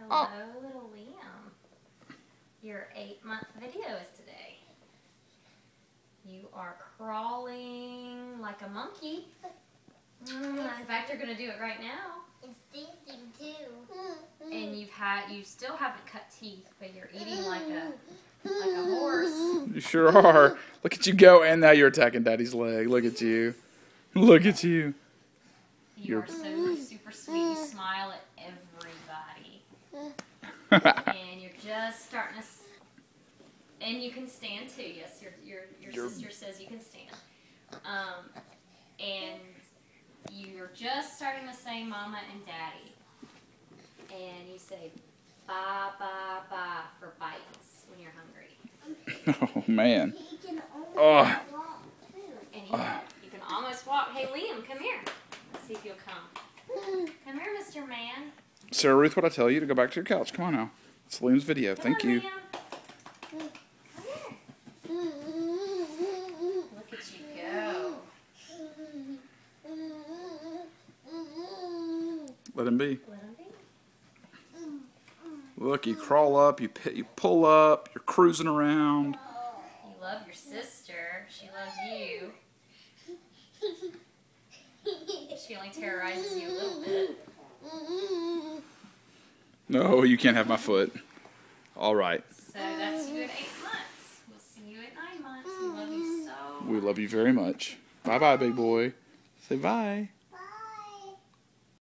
Hello, little Liam. Your 8-month video is today. You are crawling like a monkey. In fact, you're going to do it right now. It's thinking too. And you still haven't cut teeth, but you're eating like a horse. You sure are. Look at you go, and now you're attacking Daddy's leg. Look at you. Look at you. You are so super sweet. You smile at everybody. And you're just starting to... And you can stand too. Yes, your sister says you can stand. And you're just starting to say Mama and Daddy. And you say bye, bye, bye for bites when you're hungry. Oh, man. He can almost Oh. walk too. And you can almost walk. Hey, Liam, come here. Let's see if you'll come. Come here, Mr. Man. Sarah Ruth, what'd I tell you? To go back to your couch. Come on now. It's Liam's video. Come Thank on, you. Liam. Come here. Look at you go. Let him be. Let him be. Look, you crawl up, you pull up, you're cruising around. You love your sister. She loves you. She only terrorizes you a little bit. No, you can't have my foot. All right. So that's you at 8 months. We'll see you at 9 months. We love you so much. We love you very much. Bye-bye, big boy. Say bye.